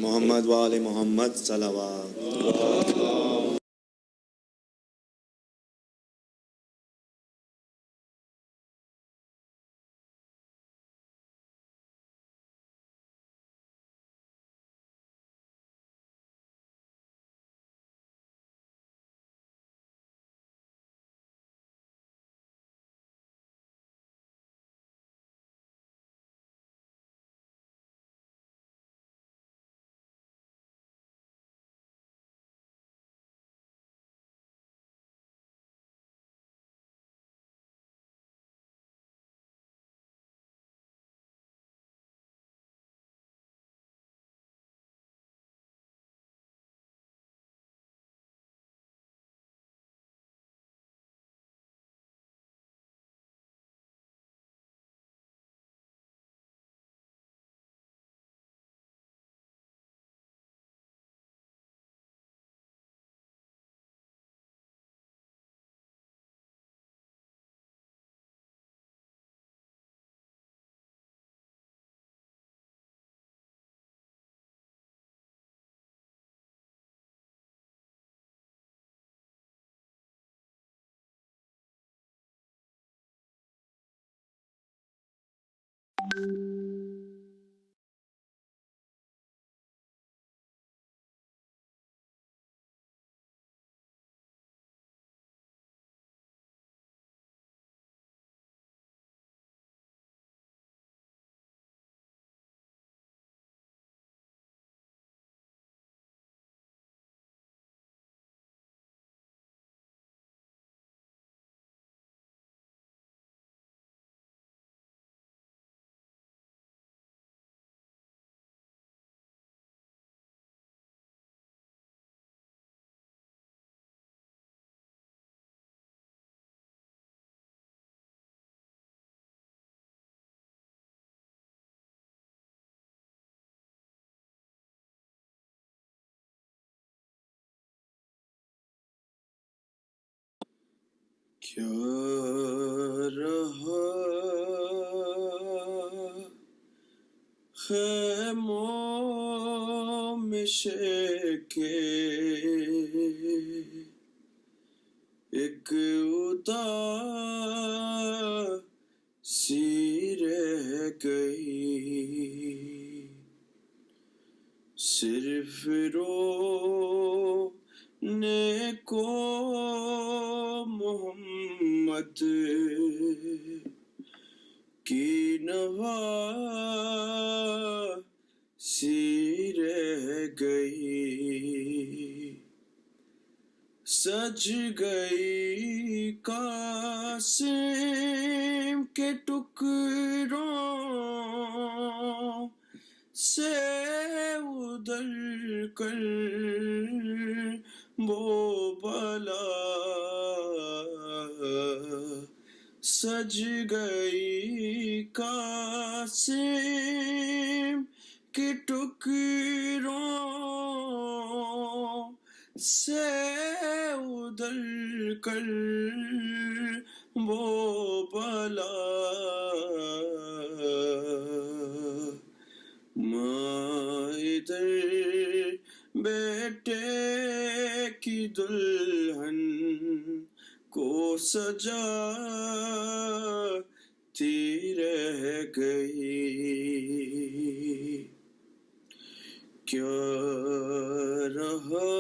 मोहम्मद वाले मोहम्मद सलावत। क्या रहा खैमों में शेके एक उदासी रह गई صرف رونے کو محمد کی نواسی رہ گئی، سج گئی قاسم کے ٹکڑوں سے ادھر کر وہ بلا، سج گئی قاسم کے ٹکڑوں سے ادھر کر وہ بلا، ماں ادھر بیٹے کی دلہن کو سجاتی رہ گئی، کیا رہا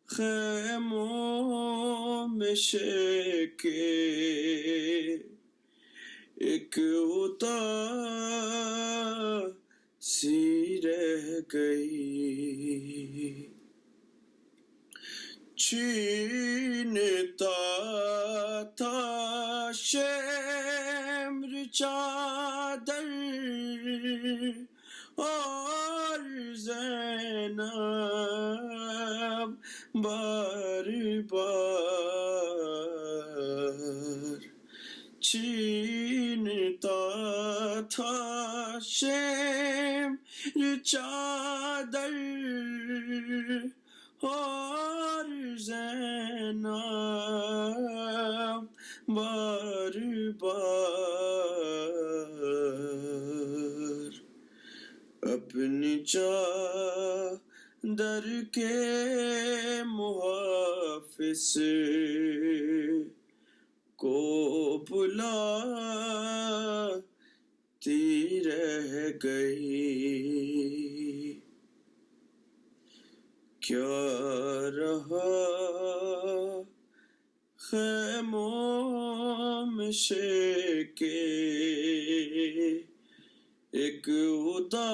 خیموں میں شیکے ایک اداسی رہ گئی، چھینتا تھا شمر چادر اور زینب بار بار، چھینتا تھا شمر چادر اور زینب بار بار، اپنی چادر کے محافظ کو بلاتی رہ گئی، کیا رہا خیموں میں شیکے ایک اداسی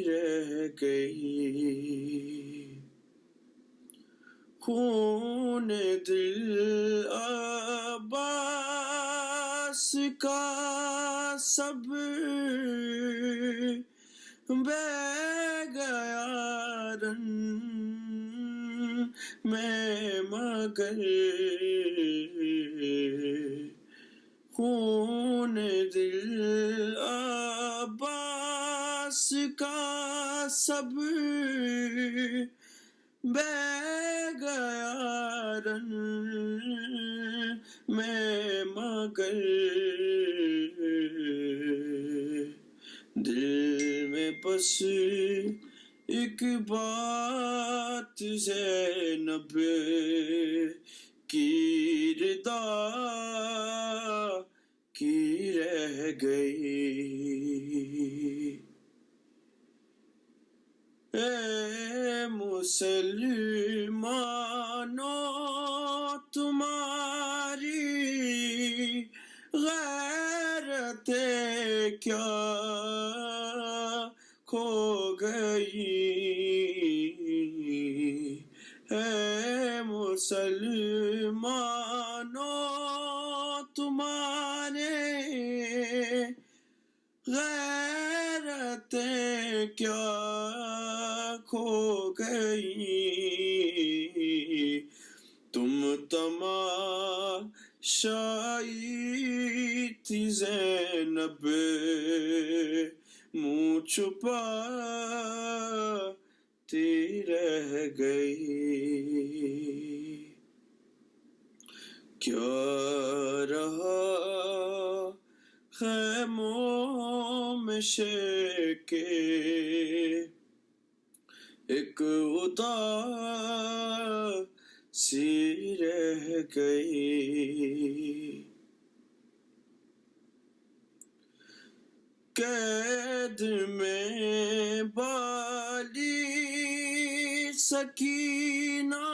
رہ گئی، خون دل عباس کا سب بہہ گیا رن میں مگر، خون دل عباس کا سب بہہ گیا رن میں مگر، دل میں بس ایک بات زینب کی رضا کی رہ گئی، اے مسلمانوں تمہاری غیرت کیا کھو گئی، اے مسلمانوں تمہارے غیرتیں کیا کھو گئی، تم تماشائی تھی زینب منہ چھپاتی رہ گئی، کیا رہا خیموں میں شیکے ایک اداسی رہ گئی، قید میں بالی سکینہ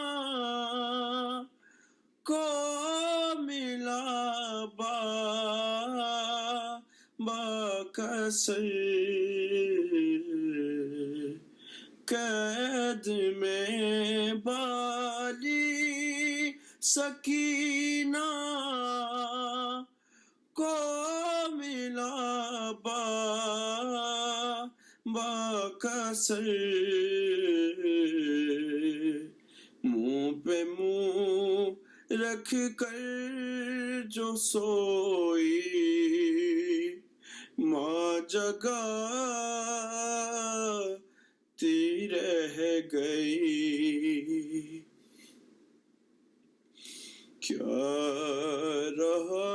کو ملا باکسر، قید میں بالی سکینہ کو ملا باکسر، منہ پہ منہ رکھ کر جو سوئی ماں جگاتی رہ گئی، کیا رہا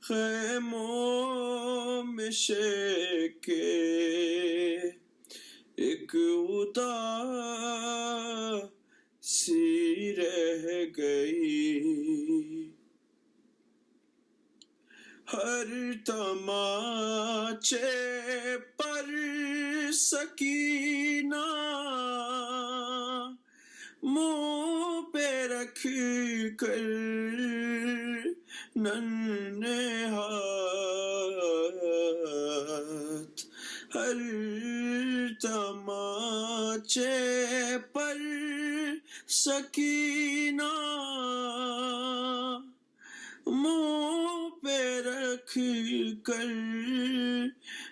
خیموں میں شیکے ایک اداسی رہ گئی، ہر تماچے پر سکینہ منہ پہ رکھ کر ننھے ہاتھ، ہر تماچے پر سکینہ منہ پہ رکھ کر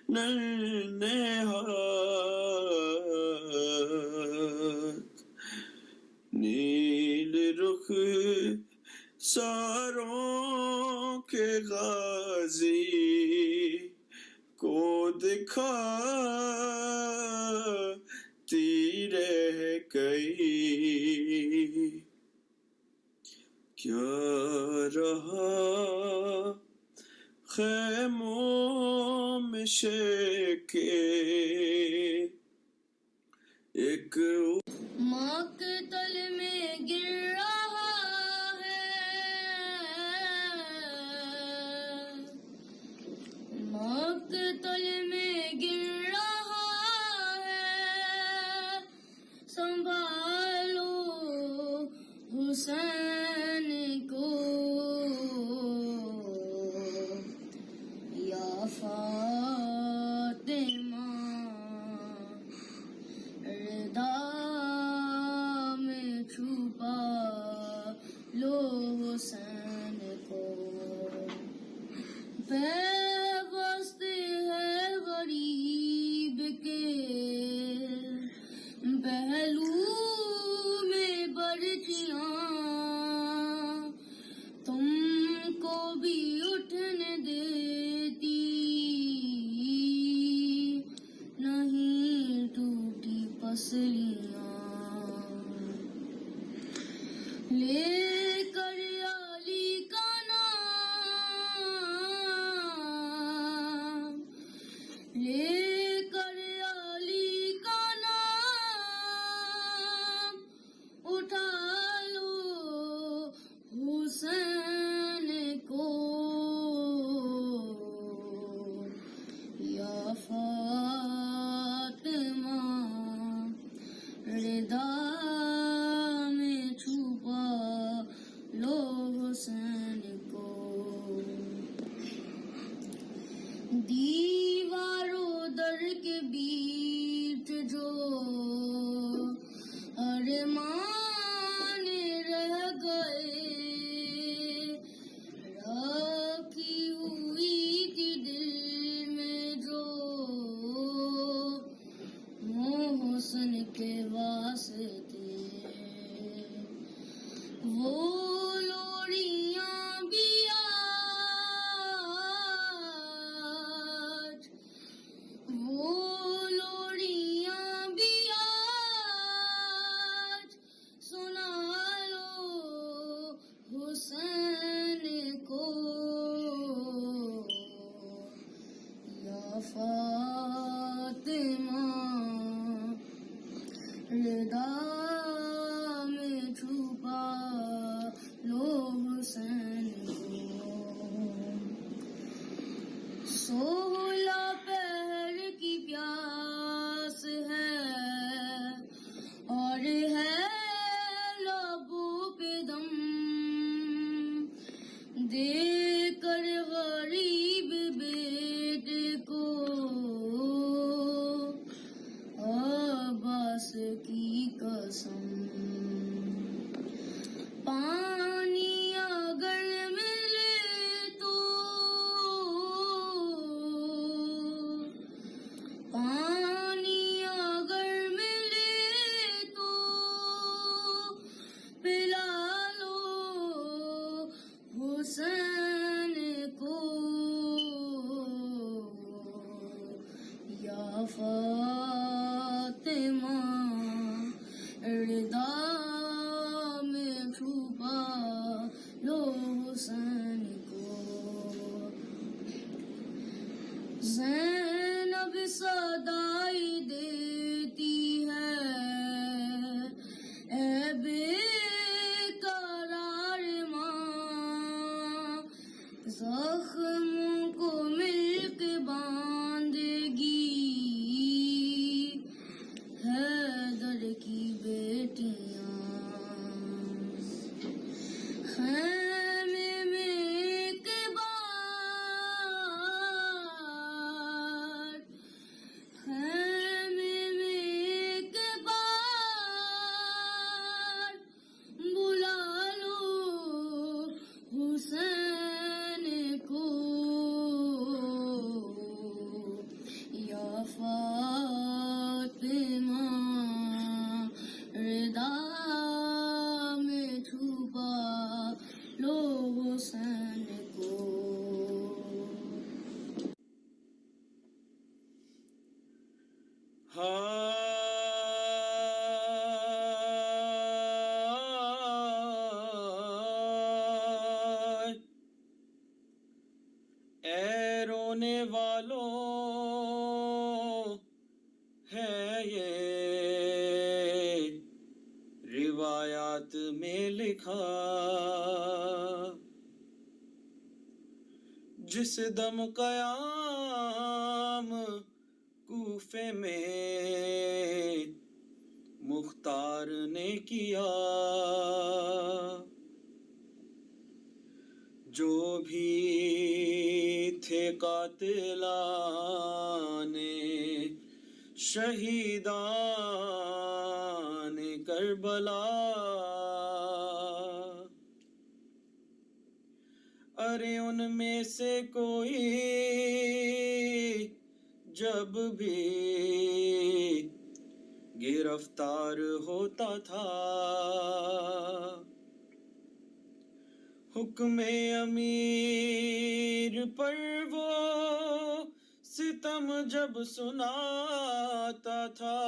ننھے ہاتھ، نیل رخ ساروں کے غازی کو دکھاتی رہ گئی، کیا رہا خیموں میں شیکے ایک مقتل میں گر رہا ہے، مقتل میں گر رہا ہے، سنبھالو حسین کو یا فاطمہ، ردا میں چھپا لو حسین کو، پیوست ہے غریب کے پہلو میں برچیاں، تم کو بھی اٹھنے دیتی نہیں ٹوٹی پسلیاں، لے کر علی کا نام، لے کر علی کا نام، اٹھا لو حسین کو یا فاطمہ، ردا میں چھپا لو حسین کو، دیواروں در کے بیچ جو ارمان رہ گئے، رکھی ہوئی تھی دل میں جو محسن کے واسطے، وہ لوریاں بھی آج، وہ لوریاں بھی آج سنا لو حسین کو یا فاطمہ، ردا میں چھپا زخموں کو مل کے باندھے گی حیدر کی بیٹیاں خیمے میں ایک بار خیمے میں ایک بار بلا لو حسین کو یا فاطمہ ردا میں چھپا لو حسین کو. ہائے اے رونے والوں ہے یہ روایات میں لکھا جس دم قیام کوفے میں مختار نے کیا جو بھی تھے قاتلان شہیدان کربلا ارے ان میں سے کوئی جب بھی گرفتار ہوتا تھا حکم امیر پر وہ ستم جب سناتا تھا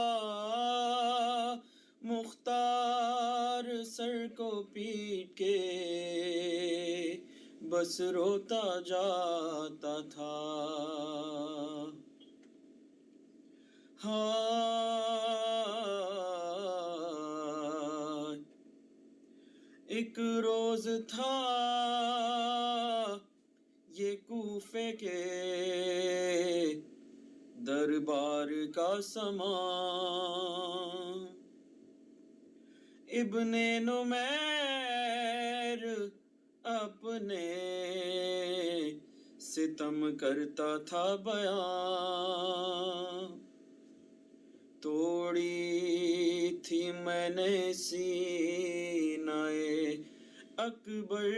مختار سر کو پیٹ کے بس روتا جاتا تھا. ہاں ایک روز تھا یہ کوفے کے دربار کا سما ابن نمیر اپنے ستم کرتا تھا بیان توڑی تھی میں نے سینہ اکبر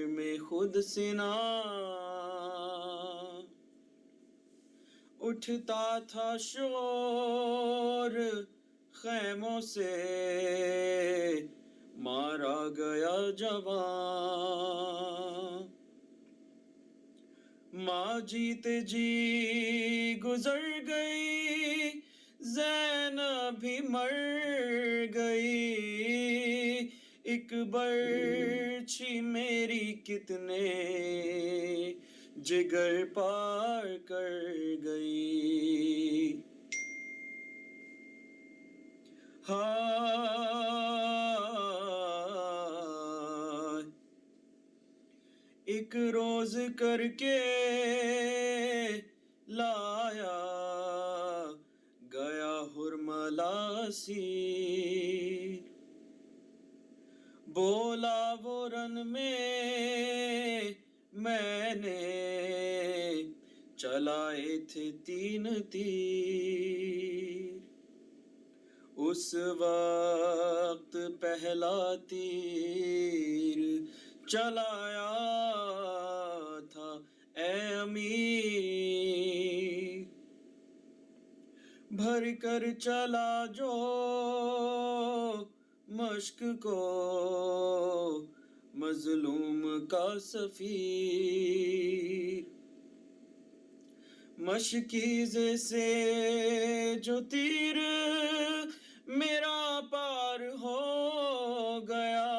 میں خود سنا اٹھتا تھا شور خیموں سے مارا گیا جوان ماں جیتے جی گزر گئی زینب بھی مر گئی ایک برچھی میری کتنے جگر پار کر گئی. ہائے ایک روز کر کے لایا گیا حرملہ سیر بولا وہ رن میں نے چلائے تھے 3 تیر اس وقت پہلا تیر چلایا تھا اے امیر بھر کر چلا جو مشق کو مظلوم کا سفیر مشکیزے سے جو تیر میرا پار ہو گیا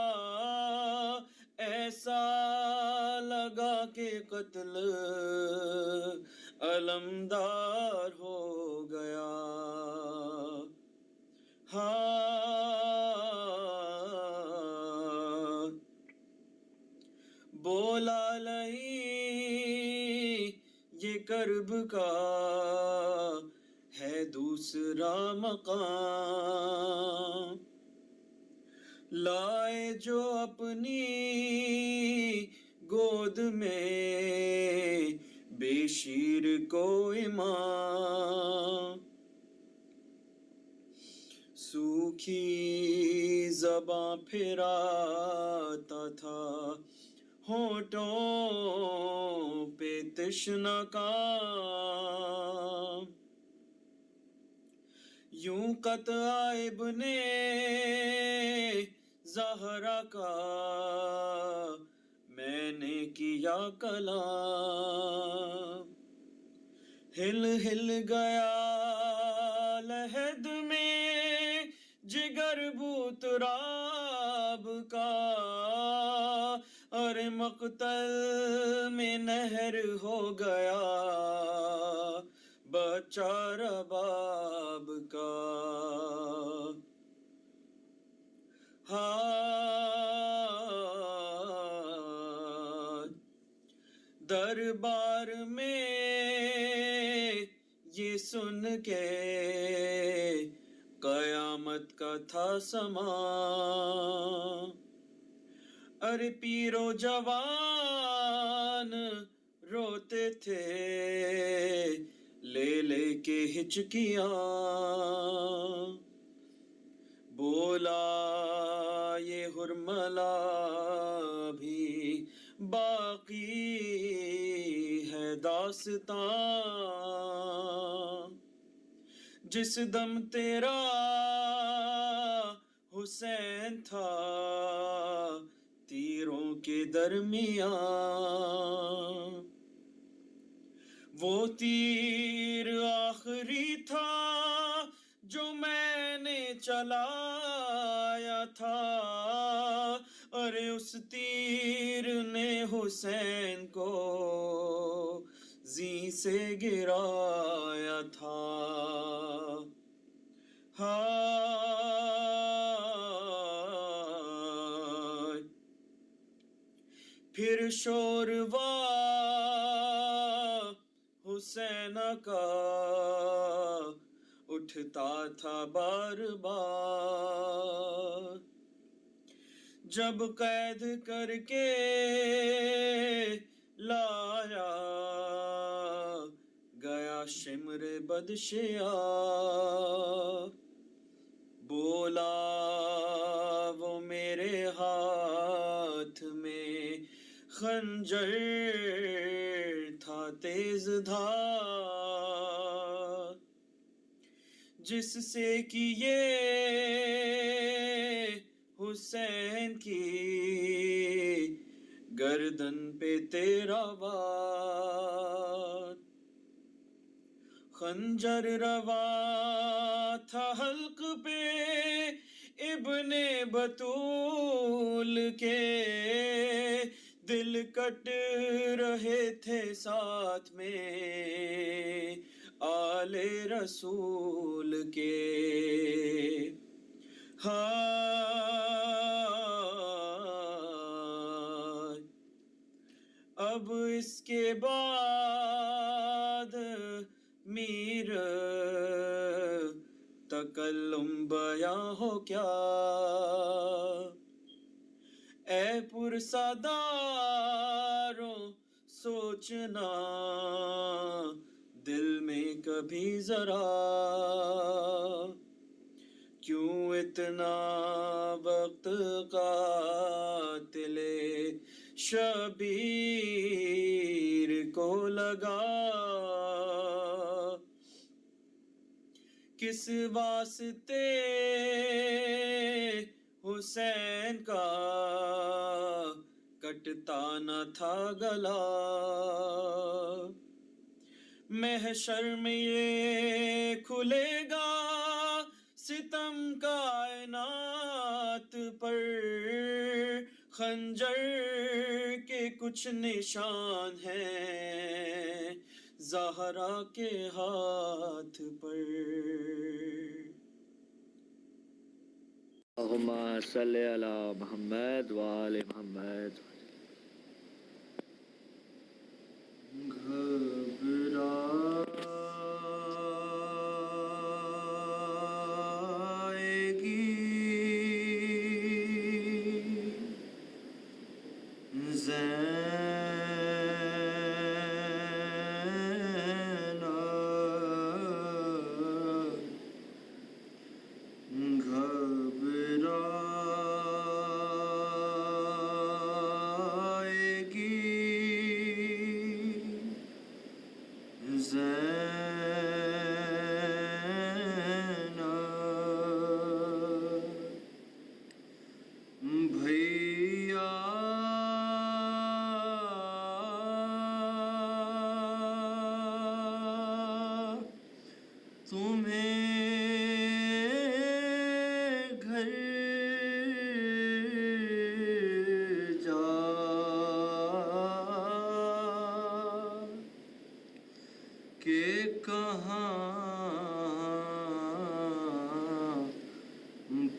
ایسا لگا کہ قتل علمدار ہو گیا. ہاں بول مولا لئی یہ کرب کا ہے دوسرا مقام، لائے جو اپنی گود میں بے شیر کو امام، سوکھی زباں پھراتا تھا ہونٹوں پہ تشنہ کام، یوں قطع ابن زہرا کا میں نے کیا کلام، ہل ہل گیا لحد میں جگر بو تراب کا، اور مقتل میں نہر ہو گیا بچہ رباب کا، ہائے دربار میں یہ سن کے قیامت کا تھا سما، ارے پیر و جوان روتے تھے لے لے کے ہچکیاں، بولا یہ حرملا بھی باقی ہے داستان، جس دم تیرا حسین تھا تیروں کے درمیان، وہ تیر آخری تھا جو میں نے چلایا تھا، اور اس تیر نے حسین کو زیں سے گرایا تھا، ہائے پھر شوروا حسین کا اٹھتا تھا بار بار، جب قید کر کے لایا گیا شمر بدشیا، بولا وہ میرے ہاتھ میں خنجر تھا تیز دھار، جس سے کہ یہ حسین کی گردن پہ تیرا وار، خنجر روا تھا حلق پہ ابن بطول کے، دل کٹ رہے تھے ساتھ میں آل رسول کے، ہائے اب اس کے بعد میر تکلم بیاں ہو کیا، اے پرساداروں سوچنا دل میں کبھی ذرا، کیوں اتنا وقت قاتل شبیر کو لگا، کس واسطے حسین کا کٹتا نہ تھا گلا، محشر میں یہ کھلے گا ستم کائنات پر، خنجر کے کچھ نشان ہیں زہرا کے ہاتھ پر۔ اللہم صلی علی محمد وآل محمد۔ بھیا تمہیں گھر جا کے کہاں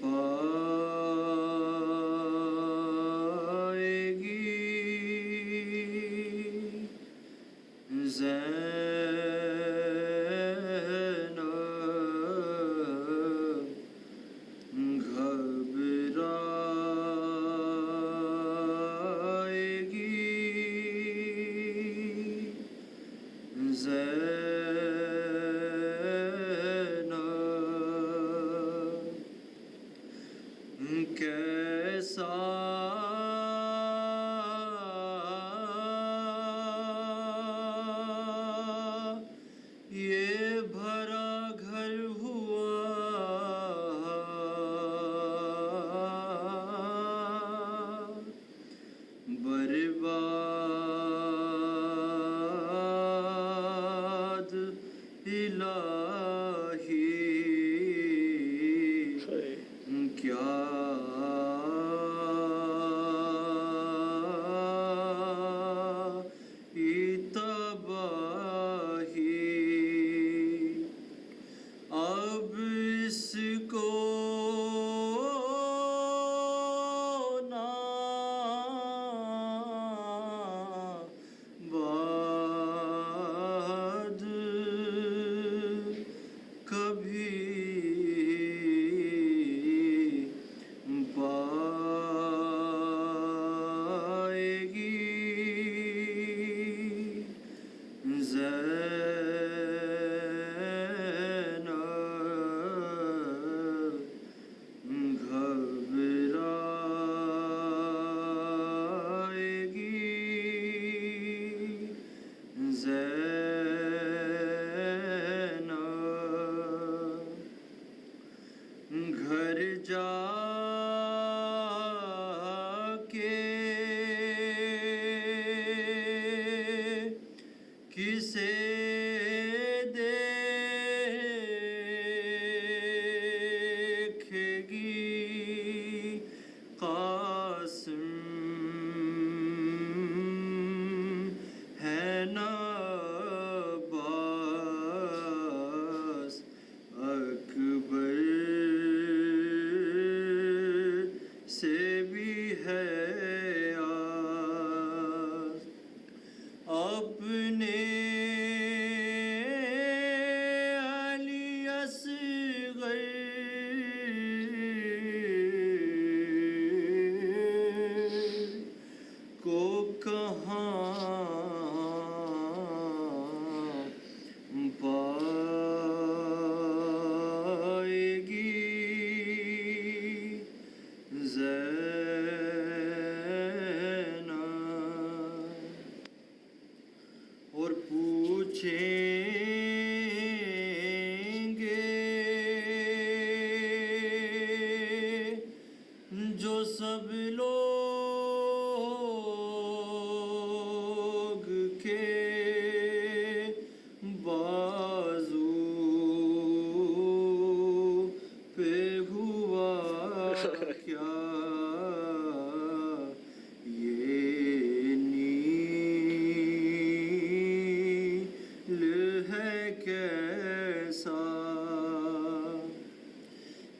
پائے گی زینب گھبرائے گی زینب کیسا یہ بھرا گھر ہوا برباد الہی کیا تباہی اب اس کو نہ بعد کبھی پائے گی زینب گھبرائے گی زینب گھر جا کے کسے دیکھے گی قاسم ہے نا عباس اکبر سے بھی ہے آس اپنے علی اصغر کو کہاں پائے گی زینب اور پوچھیں گے جو سب لوگ کے بازو پہ ہوا کیا یہ نیل ہے کیسا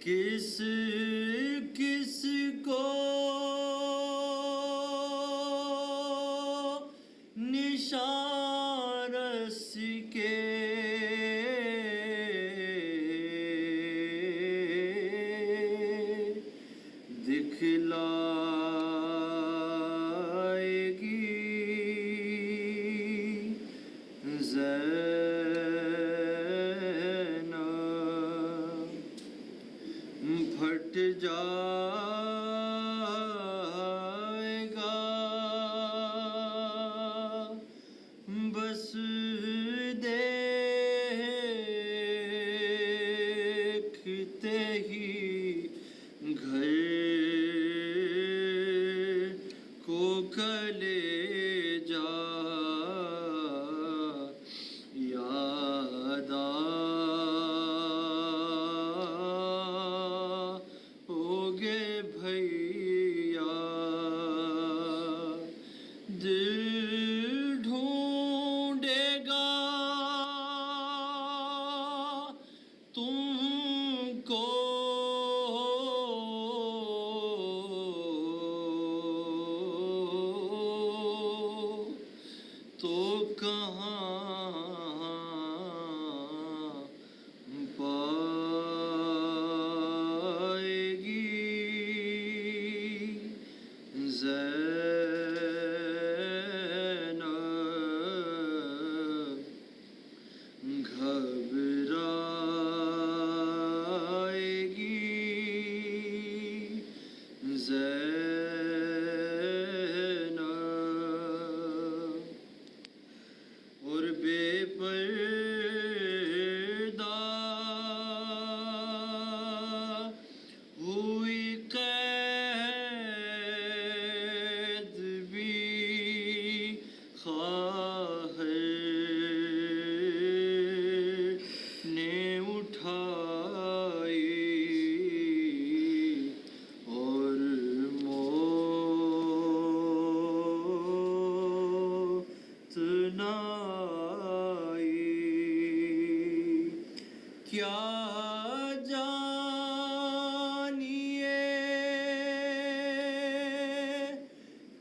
کس کس کو نشان لے جا یاد ہوگے بھیا دل ڈھونڈے گا تم کو تو کہاں پائے گی زینب گھبرائے گی زینب اور بے پردہ ہوئی قید بھی خواہر نے اٹھائی اور موت نہ آئی کیا جانیے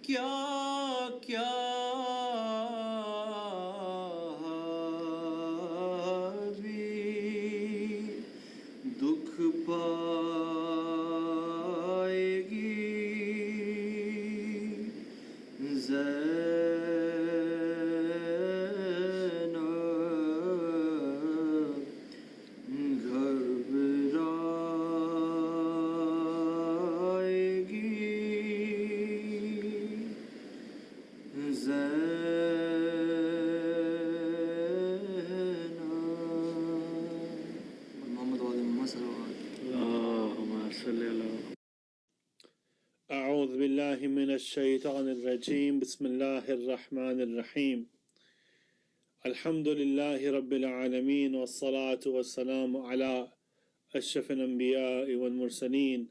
کیا بھی دکھ پائے گی زینب گھبرائے گی محمد وعلى محمد صلى الله عليه وسلم. اللهم صل على أعوذ بالله من الشيطان الرجيم بسم الله الرحمن الرحيم الحمد لله رب العالمين والصلاة والسلام على أشرف الأنبياء والمرسلين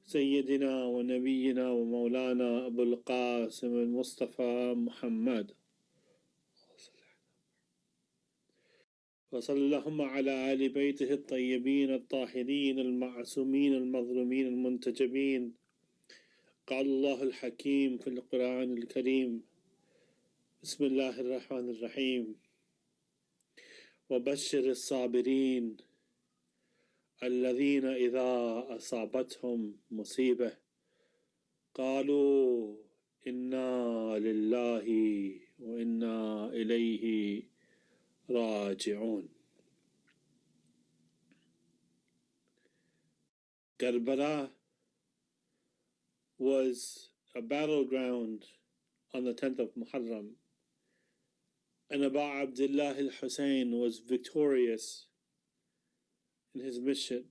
سيدنا ونبينا ومولانا أبو القاسم المصطفى محمد وصلى اللهم على آل بيته الطيبين الطاهرين المعصومين المظلومين المنتجبين قال الله الحكيم في القرآن الكريم بسم الله الرحمن الرحيم وبشر الصابرين الذين إذا أصابتهم مصيبة قالوا إنا لله وإنا إليه راجعون. Karbala was a battleground on the 10th of Muharram, and Abu Abdullah al-Hussein was victorious in his mission.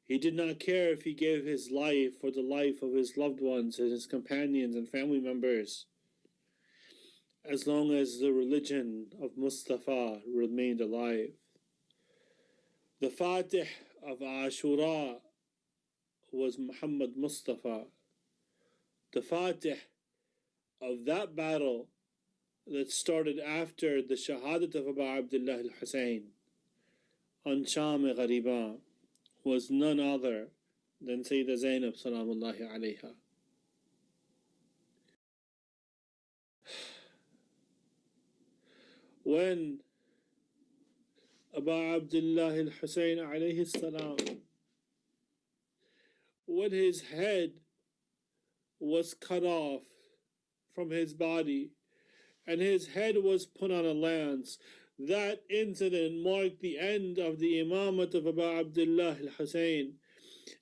He did not care if he gave his life for the life of his loved ones and his companions and family members, as long as the religion of Mustafa remained alive. The Fatih of Ashura was Muhammad Mustafa. The Fatih of that battle that started after the Shahadat of Abu Abdullah al-Hussein on Sham-e-Ghariban was none other than Sayyidah Zainab salamullahi alayha. When Abu Abdullah al-Hussein alayhi salam, when his head was cut off from his body and his head was put on a lance, that incident marked the end of the imamat of Abu Abdullah al-Hussein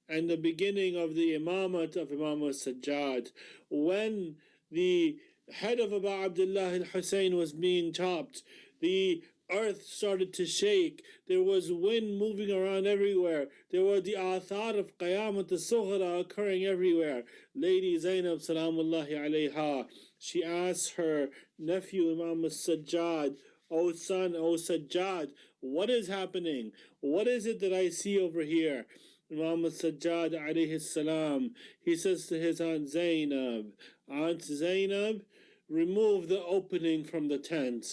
and the beginning of the imamat of Imam al-Sajjad. When the head of Abu Abdullah al-Hussein was being chopped, the earth started to shake. There was wind moving around everywhere. There were the athar of Qayamat al-Sughra occurring everywhere. Lady Zainab salamullahi alayha, she asked her nephew Imam al-Sajjad, "O son, O Sajjad, what is happening? What is it that I see over here?" Imam al-Sajjad alayhi salam, he says to his Aunt Zainab, "Aunt Zainab, remove the opening from the tent.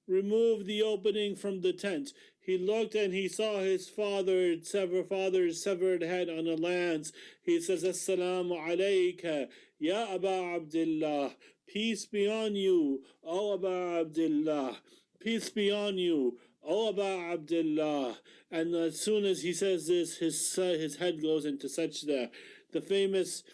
Remove the opening from the tent." He looked and he saw his father's severed head on a lance. He says, "Assalamu alayka, ya Aba Abdullah. Peace be on you, O Aba Abdullah. Peace be on you, O Aba Abdullah." And as soon as he says this, his head goes into sajda. The famous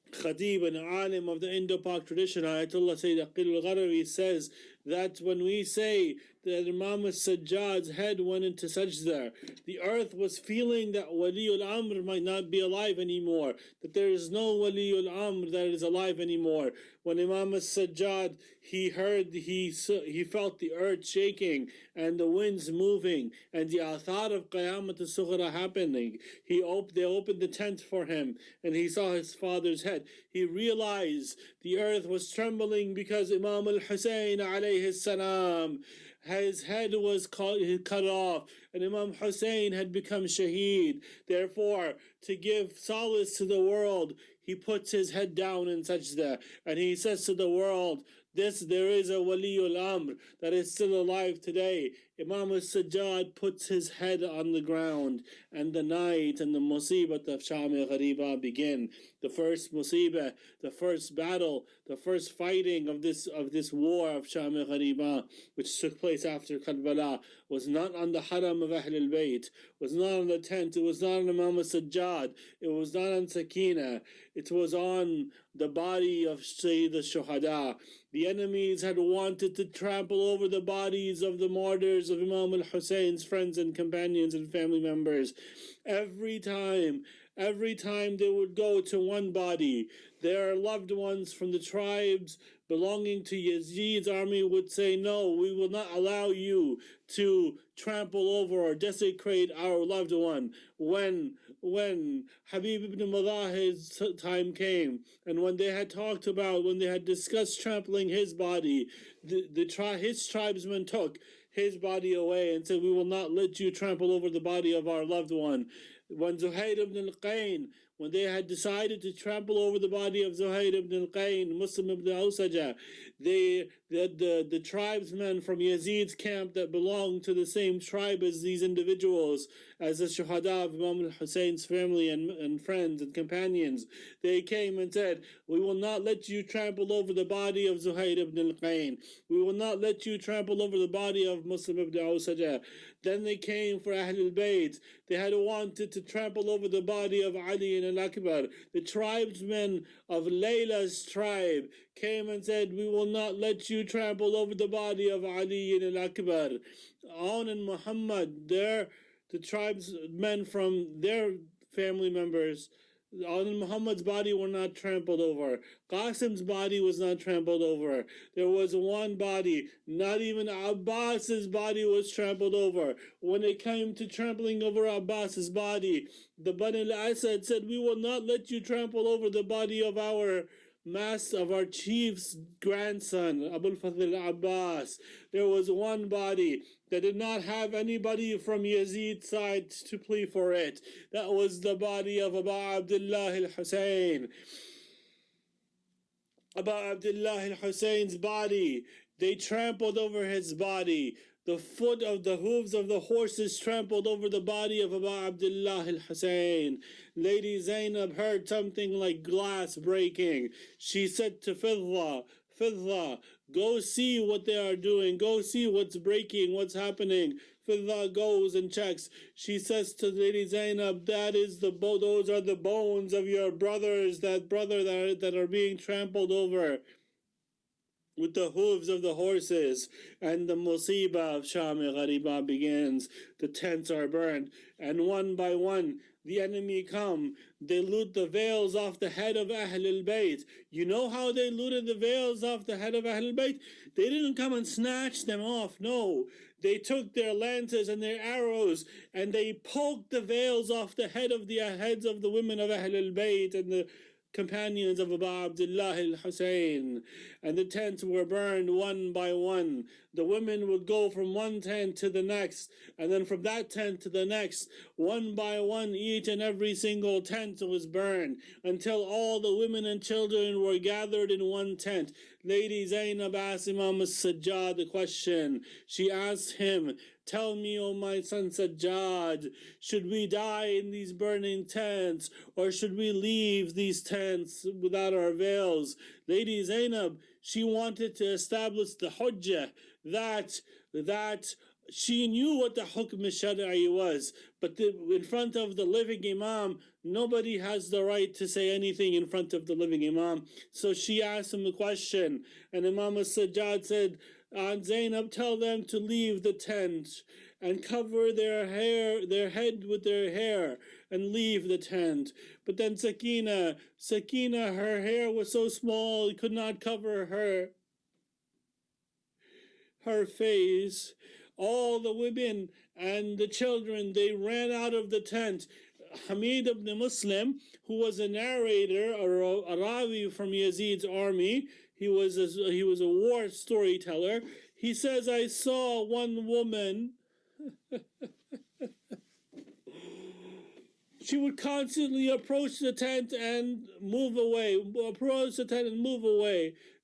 Khatib and alim of the Indo-Pak tradition, Ayatollah Sayyid Aqil al-Gharawi, says that when we say that Imam al-Sajjad's head went into sajda, the earth was feeling that Wali al-Amr might not be alive anymore, that there is no Wali al-Amr that is alive anymore. When Imam al-Sajjad, he felt the earth shaking and the winds moving and the athar of Qayamat al-Sughra happening. They opened the tent for him and he saw his father's head. He realized the earth was trembling because Imam al-Hussein alayhi salam, his head was cut off, and Imam Hussein had become shaheed. Therefore, to give solace to the world, he puts his head down in sajda, and he says to the world, there is a Waliul Amr that is still alive today. Imam al-Sajjad puts his head on the ground, and the night and the musibat of Sham-e-Ghariba begin. The first musibah, the first battle, the first fighting of this war of Sham-e-Ghariba, which took place after Karbala, was not on the haram of Ahl al-Bayt, was not on the tent, it was not on Imam al-Sajjad, it was not on Sakina, it was on the body of Sayyid al-Shuhada. The enemies had wanted to trample over the bodies of the martyrs of Imam al-Hussein's friends and companions and family members. Every time they would go to one body, their loved ones from the tribes belonging to Yazid's army would say, "No, we will not allow you to trample over or desecrate our loved one." When Habib ibn Malah's time came, and when they had discussed trampling his body, his tribesmen took his body away and said, "We will not let you trample over the body of our loved one." When Zuhair ibn al-Qayn, when they had decided to trample over the body of Zuhair ibn al-Qayn, Muslim ibn al-Awsaja, the tribesmen from Yazid's camp that belonged to the same tribe as these individuals, as the Shuhada of Imam al-Hussein's family and friends and companions, they came and said, "We will not let you trample over the body of Zuhair ibn al-Qayn. We will not let you trample over the body of Muslim ibn al-Awsaja." Then they came for Ahl al-Bayt. They had wanted to trample over the body of Ali and al-Akbar. The tribesmen of Layla's tribe came and said, "We will not let you trample over the body of Ali and al-Akbar." On and Muhammad, the tribesmen from their family members, on Muhammad's body were not trampled over. Qasim's body was not trampled over. There was one body, not even Abbas's body was trampled over. When it came to trampling over Abbas's body, the Bani al-Asad said, "We will not let you trample over the body of our chief's grandson, Abul Fadl Abbas." There was one body that did not have anybody from Yazid's side to plead for it. That was the body of Abu Abdullah al-Hussein. Abu Abdullah al-Hussein's body, they trampled over his body. The hooves of the horses trampled over the body of Abu Abdullah al-Hussein. Lady Zainab heard something like glass breaking. She said to Fidda, "Go see what they are doing. Go see what's breaking, what's happening." Fidda goes and checks. She says to Lady Zainab, "Those are the bones of your brothers, that are being trampled over." with the hooves of the horses, and the musibah of Sham Ghariba begins. The tents are burned, and one by one the enemy come. They loot the veils off the head of Ahl al-Bayt. You know how they looted the veils off the head of Ahl al-Bayt? They didn't come and snatch them off, no. They took their lances and their arrows, and they poked the veils off the heads of the women of Ahl al-Bayt and the companions of Abu Abdullah al-Hussein, and the tents were burned one by one. The women would go from one tent to the next, and then from that tent to the next. One by one, each and every single tent was burned, until all the women and children were gathered in one tent. Lady Zainab asked Imam al-Sajjad the question. She asked him, "Tell me, O my son Sajjad, should we die in these burning tents, or should we leave these tents without our veils?" Lady Zainab, she wanted to establish the hujjah, that she knew what the hukm al-shar'i was, but in front of the living imam, nobody has the right to say anything in front of the living imam. So she asked him a question, and Imam al-Sajjad said, "Aunt Zainab, tell them to leave the tent and cover their head with their hair, and leave the tent." But then Sakina, her hair was so small, it could not cover her face. All the women and the children, they ran out of the tent. Hamid ibn Muslim, who was a narrator, a rawi from Yazid's army, he was a war storyteller. He says, "I saw one woman." She would constantly approach the tent and move away.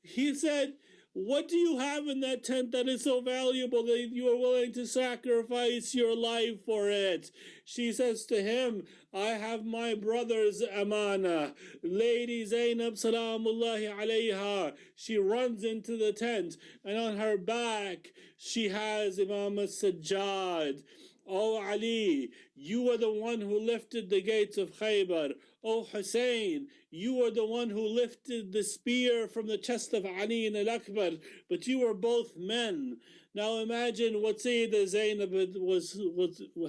He said, "What do you have in that tent that is so valuable that you are willing to sacrifice your life for it?" She says to him, "I have my brother's amana." Lady Zainab salamullahi alayha, she runs into the tent, and on her back she has Imam al-Sajjad. "Oh Ali, you are the one who lifted the gates of Khaybar. Oh Hussein, you are the one who lifted the spear from the chest of Ali al-Akbar, but you are both men." Now imagine what Sayyidah Zainab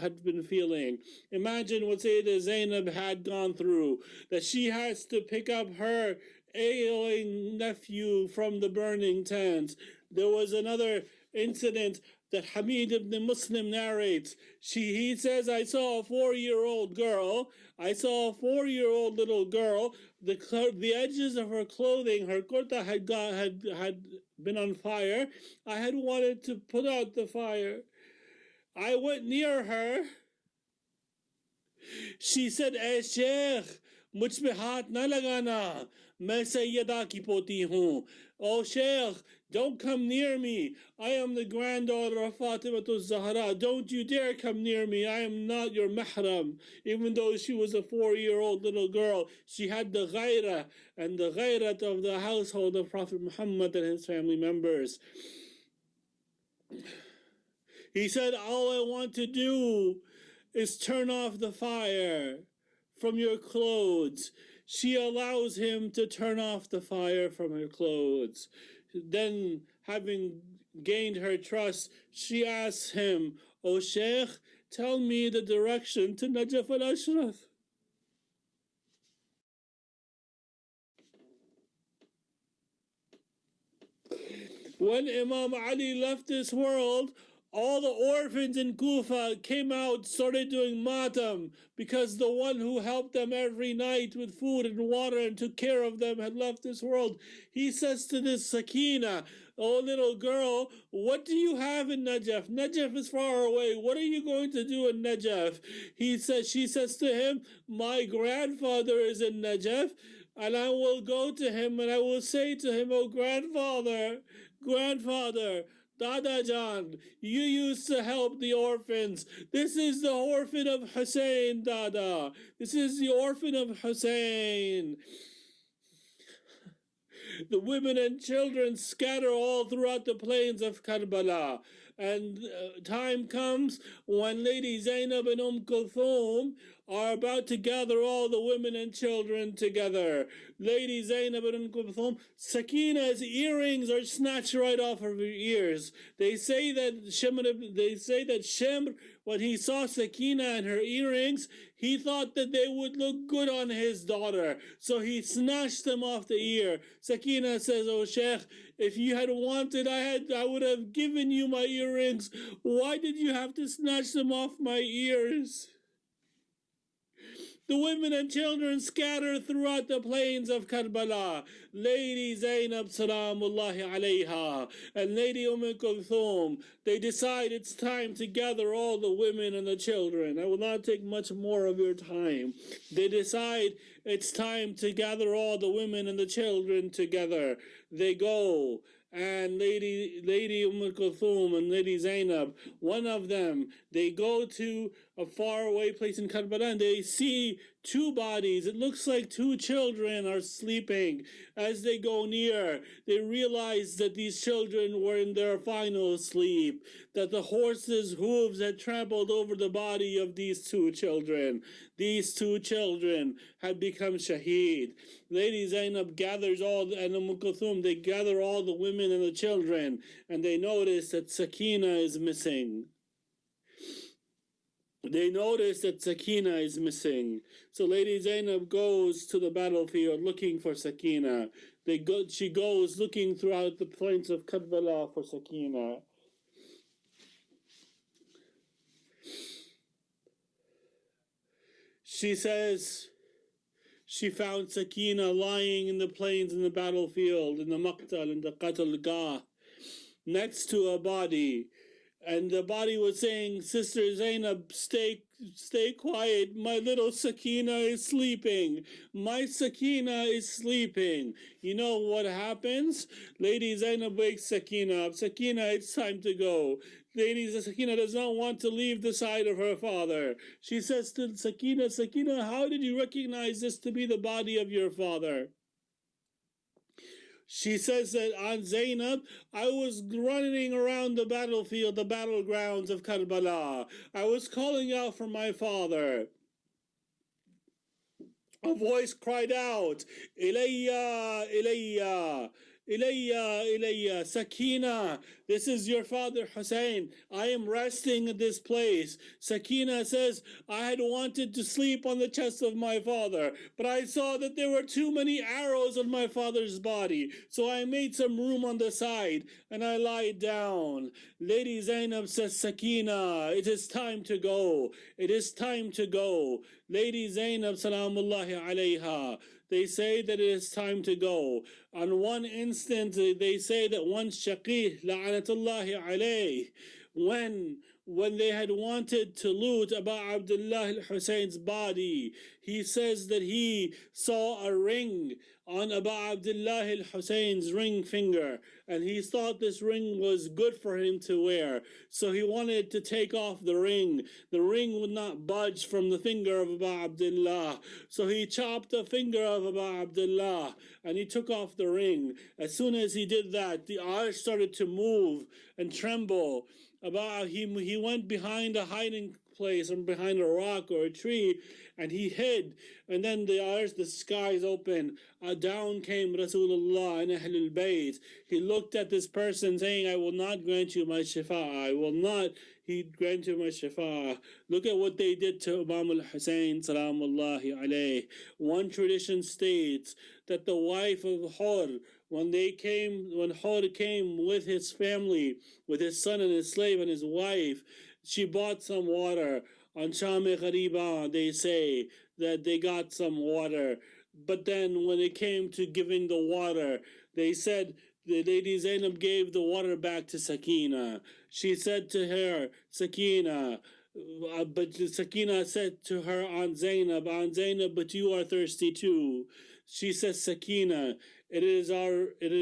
had been feeling. Imagine what Sayyidah Zainab had gone through, that she has to pick up her ailing nephew from the burning tent. There was another incident that Hamid ibn Muslim narrates. He says, "I saw a 4-year-old girl. I saw a 4-year-old little girl. The edges of her clothing, her kurta had been on fire. I had wanted to put out the fire. I went near her. She said, 'Eh Sheikh, मुझ पे हाथ न लगाना, मैं सैयदा की पोती हूँ. Oh Sheikh, don't come near me. I am the granddaughter of Fatima Zahra. Don't you dare come near me. I am not your mahram." Even though she was a 4-year-old little girl, she had the ghairah and the ghairat of the household of Prophet Muhammad and his family members. He said, "All I want to do is turn off the fire from your clothes." She allows him to turn off the fire from her clothes. Then, having gained her trust, she asks him, "O Sheikh, tell me the direction to Najaf al-Ashraf." When Imam Ali left this world, all the orphans in Kufa came out, started doing matam, because the one who helped them every night with food and water and took care of them had left this world. He says to this Sakina, "Oh little girl, what do you have in Najaf? Najaf is far away. What are you going to do in Najaf?" She says to him, "My grandfather is in Najaf, and I will go to him and I will say to him, 'Oh grandfather, Dada Jan, you used to help the orphans. This is the orphan of Hussein, Dada. This is the orphan of Hussein.'" The women and children scatter all throughout the plains of Karbala. And time comes when Lady Zainab and Kulthum are about to gather all the women and children together. Lady Zainab and Kulthum, Sakina's earrings are snatched right off of her ears. They say that Shimr, when he saw Sakina and her earrings, he thought that they would look good on his daughter, so he snatched them off the ear. Sakina says, "Oh Sheikh, if you had wanted, I would have given you my earrings. Why did you have to snatch them off my ears?" The women and children scatter throughout the plains of Karbala. Lady Zainab Salamullahi alayha and Lady Kulthum, they decide it's time to gather all the women and the children. I will not take much more of your time. They decide it's time to gather all the women and the children together. They go, and Lady Kulthum and Lady Zainab, one of them, they go to a faraway place in Karbala and they see two bodies. It looks like two children are sleeping. As they go near, they realize that these children were in their final sleep, that the horse's hooves had trampled over the body of these two children. These two children had become shaheed. Lady Zainab gathers and Kulthum, they gather all the women and the children, and they notice that Sakina is missing. So Lady Zainab goes to the battlefield looking for Sakina. She goes looking throughout the plains of Karbala for Sakina. She says she found Sakina lying in the plains, in the battlefield, in the Maqtal, in the Qatl Gah, next to a body. And the body was saying, "Sister Zainab, stay quiet. My little Sakina is sleeping. My Sakina is sleeping." You know what happens? Lady Zainab wakes Sakina up. "Sakina, it's time to go." Lady Sakina does not want to leave the side of her father. She says to Sakina, "Sakina, how did you recognize this to be the body of your father?" She says that on Zainab, "I was running around the battlefield, the battlegrounds of Karbala. I was calling out for my father. A voice cried out, 'Ilayya, Ilayya, Ilayya, Ilayya, Sakina, this is your father Hussein. I am resting in this place.' Sakina says, 'I had wanted to sleep on the chest of my father, but I saw that there were too many arrows on my father's body, so I made some room on the side, and I lied down.' Lady Zainab says, 'Sakina, it is time to go. It is time to go.' Lady Zainab Salamullahi alayha, they say that it is time to go. On one instant, they say that once Shaqih, la'anatullahi alayh, when they had wanted to loot Abu Abdullah al-Husayn's body, he says that he saw a ring on Abu Abdullah al-Husayn's ring finger, and he thought this ring was good for him to wear, so he wanted to take off the ring. The ring would not budge from the finger of Abu Abdullah, so he chopped the finger of Abu Abdullah, and he took off the ring. As soon as he did that, the arsh started to move and tremble. He went behind a hiding place or behind a rock or a tree, and he hid. And then the skies opened. Down came Rasulullah and Ahlul Bayt. He looked at this person saying, "I will not grant you my shifa. I will not grant you my shifa." Look at what they did to Imam al-Hussein salamullahi alayh. One tradition states that the wife of Hur, when Hur came with his family, with his son and his slave and his wife, she bought some water. On Sham-e Ghariba, they say that they got some water. But then when it came to giving the water, they said the Lady Zainab gave the water back to Sakina. She said to her, Sakina, but Sakina said to her Aunt Zainab, but you are thirsty too. She says, Sakina, it is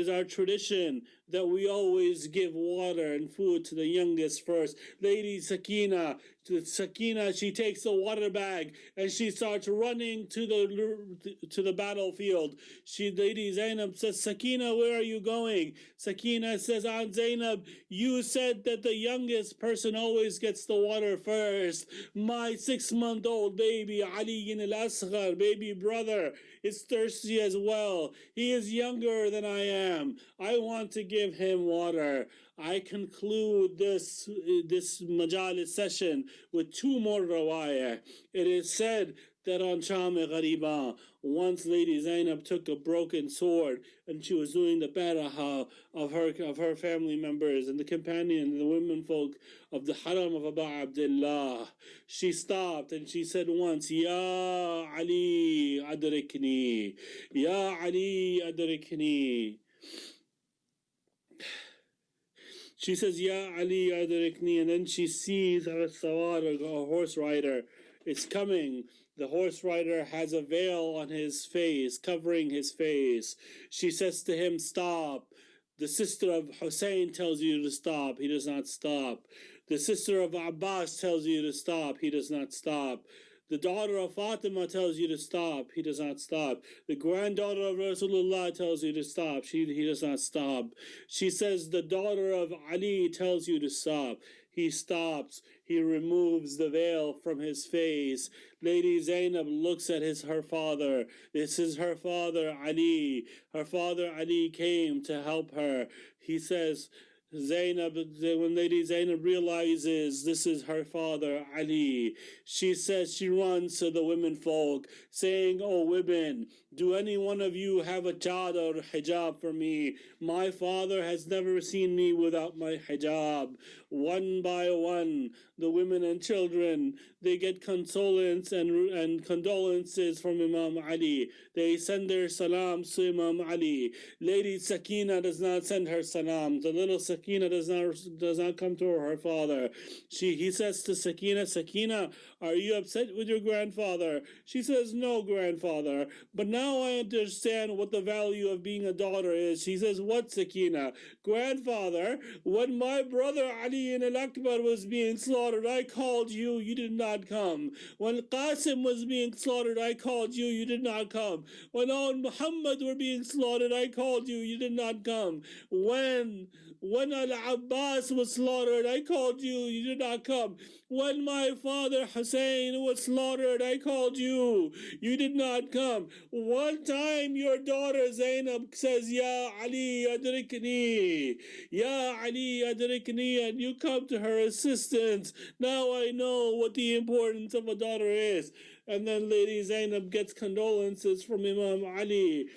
our tradition that we always give water and food to the youngest first. Lady Sakina, she takes the water bag and she starts running to the battlefield. Lady Zainab says, Sakina, where are you going? Sakina says, Aunt Zainab, you said that the youngest person always gets the water first. My 6-month-old baby, Ali al-Asghar, baby brother, is thirsty as well. He is younger than I am. I want to give him water. I conclude this majalis session with 2 more rawaya. It is said that on Sham-e-Ghariba, once Lady Zainab took a broken sword and she was doing the baraha of her family members and the companions and the women folk of the haram of Abu Abdullah. She stopped and she said once, Ya Ali adrikni, Ya Ali adrikni. She says, Ya Ali adrikni, and then she sees a sawar, a horse rider, is coming. The horse rider has a veil on his face, covering his face. She says to him, stop. The sister of Hussein tells you to stop. He does not stop. The sister of Abbas tells you to stop. He does not stop. The daughter of Fatima tells you to stop. He does not stop. The granddaughter of Rasulullah tells you to stop. He does not stop. She says the daughter of Ali tells you to stop. He stops. He removes the veil from his face. Lady Zainab looks at her father. This is her father, Ali. Her father, Ali, came to help her. He says, Zainab, when Lady Zainab realizes this is her father, Ali, she says, she runs to the women folk, saying, oh women, do any one of you have a chadar or hijab for me? My father has never seen me without my hijab. One by one, the women and children, they get condolences from Imam Ali. They send their salams to Imam Ali. Lady Sakina does not send her salams. The little Sakina does not come to her father. He says to Sakina, Sakina, are you upset with your grandfather? She says, no, grandfather. But now I understand what the value of being a daughter is. She says, what, Sakina? Grandfather, when my brother Ali in al-Akbar was being slaughtered, I called you, you did not come. When Qasim was being slaughtered, I called you, you did not come. When all Muhammad were being slaughtered, I called you, you did not come. When Al-Abbas was slaughtered, I called you, you did not come. When my father Hussein was slaughtered, I called you, you did not come. One time your daughter Zainab says, Ya Ali adrikni, Ya Ali adrikni, and you come to her assistance. Now I know what the importance of a daughter is. And then Lady Zainab gets condolences from Imam Ali.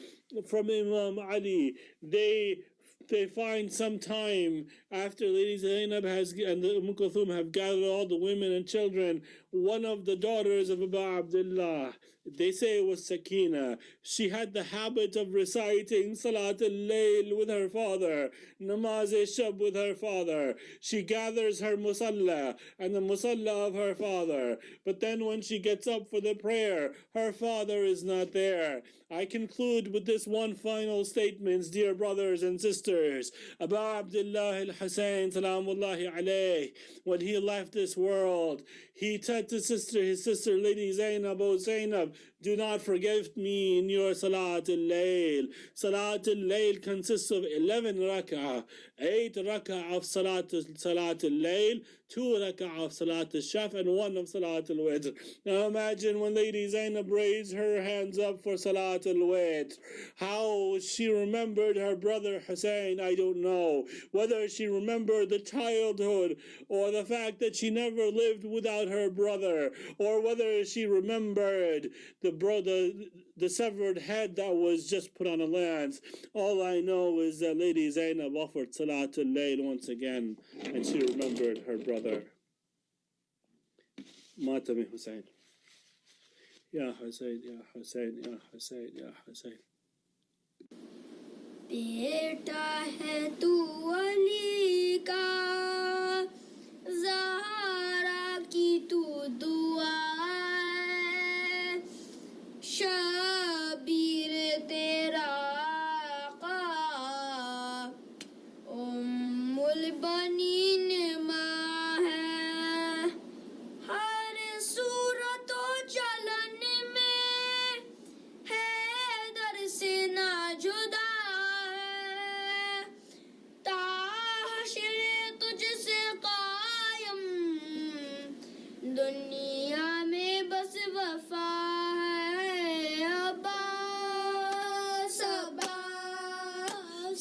They find some time after Lady Zainab and the Kulthum have gathered all the women and children. One of the daughters of Abu Abdullah, they say it was Sakina. She had the habit of reciting Salat al-Layl with her father, Namaz-e-Shab with her father. She gathers her musalla and the musalla of her father. But then when she gets up for the prayer, her father is not there. I conclude with this one final statement, dear brothers and sisters. Abu Abdullah al-Hussein, salamullahi alayh, when he left this world, he said to his sister Lady Zainab, O Zainab, do not forget me in your Salat al-Layl. Salat al-Layl consists of 11 rak'ah, 8 rak'ah of Salat al-Layl, 2 rak'ah of Salat al-Shaf, and 1 of Salat al-Witr. Now imagine when Lady Zainab raised her hands up for Salat al-Witr, how she remembered her brother Hussein, I don't know. Whether she remembered the childhood or the fact that she never lived without her brother, or whether she remembered the severed head that was just put on a lance. All I know is that Lady Zainab offered Salatul Layl once again, and she remembered her brother. Matami Hussein. Ya Hussein, Ya Hussein, Ya Hussein, Ya Hussein. बेटा है तू अली का, ज़हरा की तू दुआ है, शबीर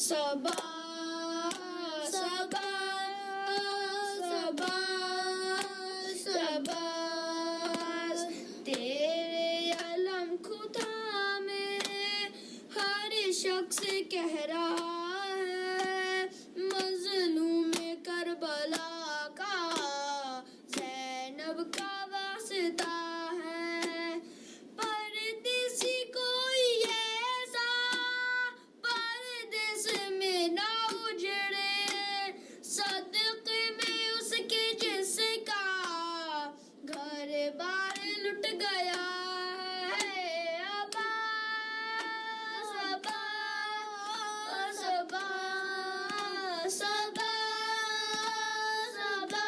صبا صبا صبا صبا تیرے علم خدا میں ہر شخص کہہ رہا ہے مظلوم کربلا کا زینب کا واسطہ ہے پردیسی کوئی ایسا پردیس میں نہ اجڑے صدقے میں اس کے جس کا گھر بار لٹ گیا ہے ابا صبا صبا صبا صبا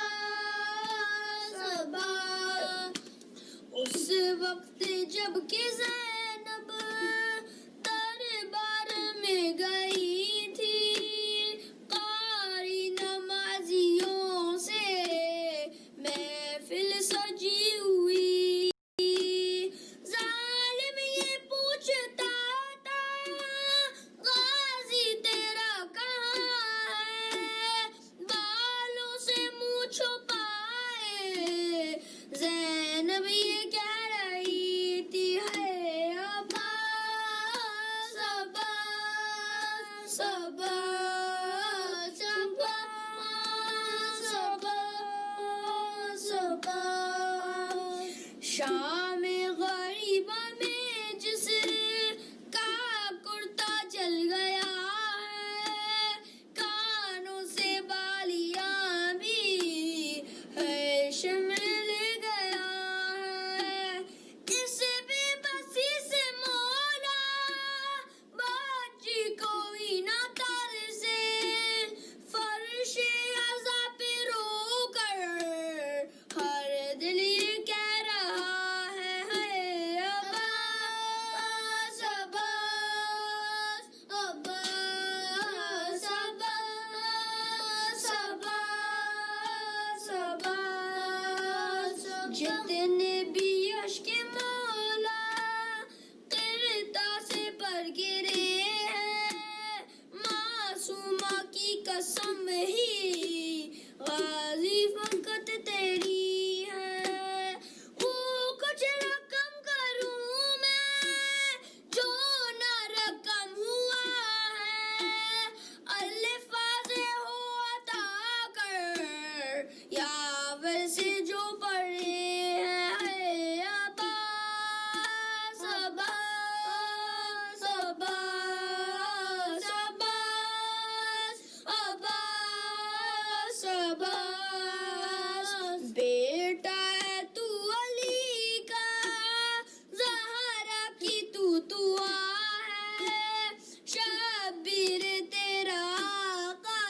صبا اس وقت جب کہ زینب دربار میں گئی تھی قاری نمازیوں سے محفل سجی ہوئی ظالم یہ پوچھتا تھا غازی تیرا کہاں ہے بالوں سے منہ چھپائے زینب یہ کہہ رہی تھی ہے ابا صبا صبا صبا صبا صبا شام غریبہ میں جس کا کرتا جل گیا ہے کانوں سے بالیاں بھی ہے شمع لے گیا ہے اس بے بسی سے مولا باجی کوئی نہ تر سے فرش عزا پہ رو کر ہر دل یہ کہہ رہا ہے ابا صبا ابا صبا صبا صبا جتنے بھی اشک مولا قرطا سے پر گرے ہیں معصومہ کی قسم ہی غازی فقط تیری ہے وہ کچھ رقم کروں میں جو نہ رقم ہوا ہے الفاظ ہو عطا کر یاور سے جو پڑھے ہیں ابا صبا صبا صبا ابا صبا بیٹا ہے تو علی کا زہرا کی تو دعا ہے شبیر تیرا آقا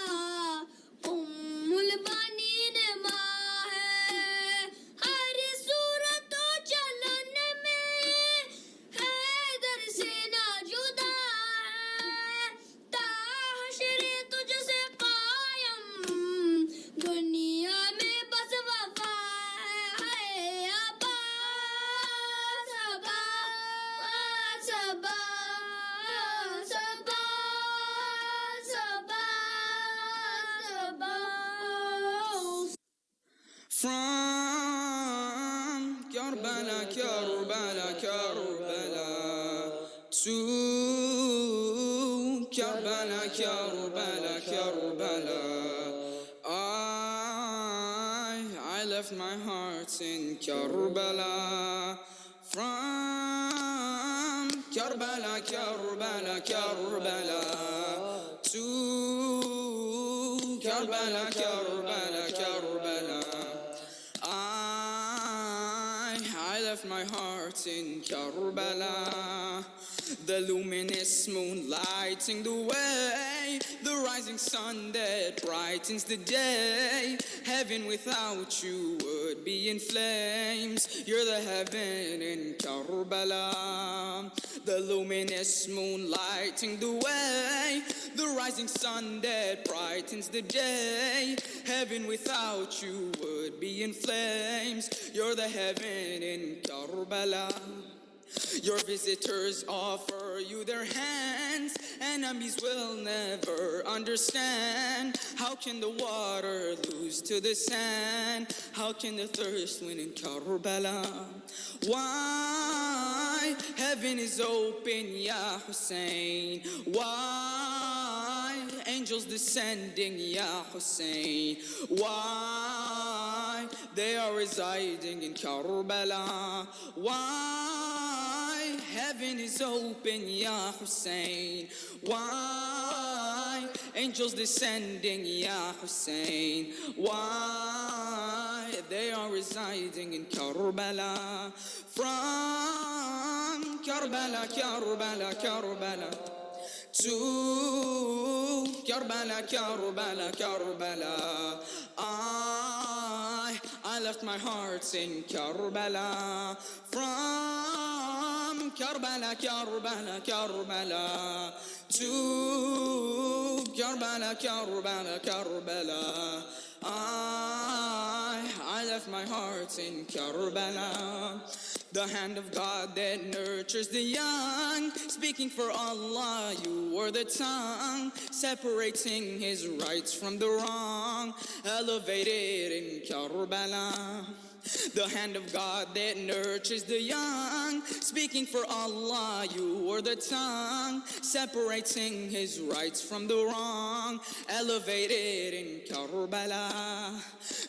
ام البنین ماں ہے ہر صورت و چلن میں حیدر سے نہ جدا ہے تا حشر تجھ سے قائم دنیا میں بس وفا ہے ابا صبا صبا صبا صبا صبا From Karbala, Karbala, Karbala to Karbala, Karbala, Karbala. I left my heart in Karbala. From Karbala, Karbala, Karbala to Karbala, Karbala, Karbala. I left my heart in Karbala. The luminous moon lighting the way, the rising sun that brightens the day. Heaven without you would be in flames. You're the heaven in Karbala. The luminous moon lighting the way, the rising sun that brightens the day. Heaven without you would be in flames. You're the heaven in Karbala. Your visitors offer you their hands. Enemies will never understand. How can the water lose to the sand? How can the thirst win in Karbala? Why heaven is open, Ya Hussein? Why angels descending, Ya Hussein? Why they are residing in Karbala? Why heaven is open, Ya Hussein? Why angels descending, Ya Hussein? Why they are residing in Karbala? From Karbala, Karbala, Karbala to Karbala, Karbala, Karbala. I left my heart in Karbala. From Karbala, Karbala, Karbala to Karbala, Karbala, Karbala. I left my heart in Karbala. The hand of God that nurtures the young, speaking for Allah, you were the tongue, separating his rights from the wrong, elevated in Karbala. The hand of God that nurtures the young, speaking for Allah, you were the tongue, separating his rights from the wrong, elevated in Karbala.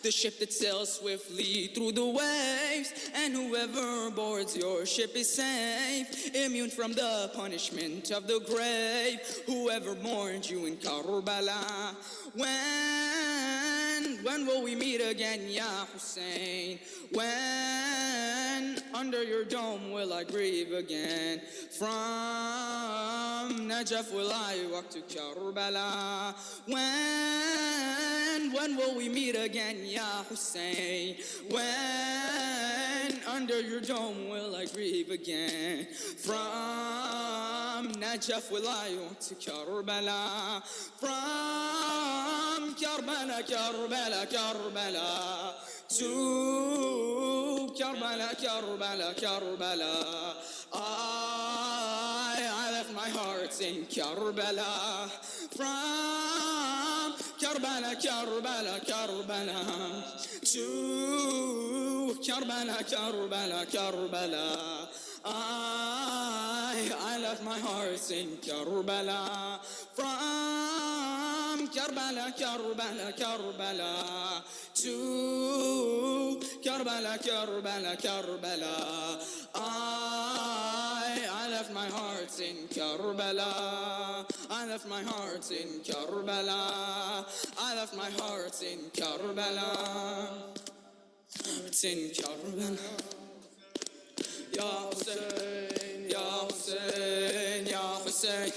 The ship that sails swiftly through the waves, and whoever boards your ship is safe, immune from the punishment of the grave. Whoever mourned you in Karbala, when will we meet again, Ya Hussein? When under your dome will I grieve again? From Najaf will I walk to Karbala? When will we meet again, Ya Hussein? When under your dome will I grieve again? From Najaf will I walk to Karbala? From Karbala, Karbala, Karbala to Karbala, Karbala, Karbala. I left my heart in Karbala. From Karbala, Karbala, Karbala to Karbala, Karbala, Karbala. I left my heart in Karbala. From Karbala, Karbala, Karbala to Karbala, Karbala, Karbala. I left my heart in Karbala. I left my heart in Karbala. I left my heart in Karbala. It's in Karbala. Ya Hussein, Ya Hussein, Ya Hussein.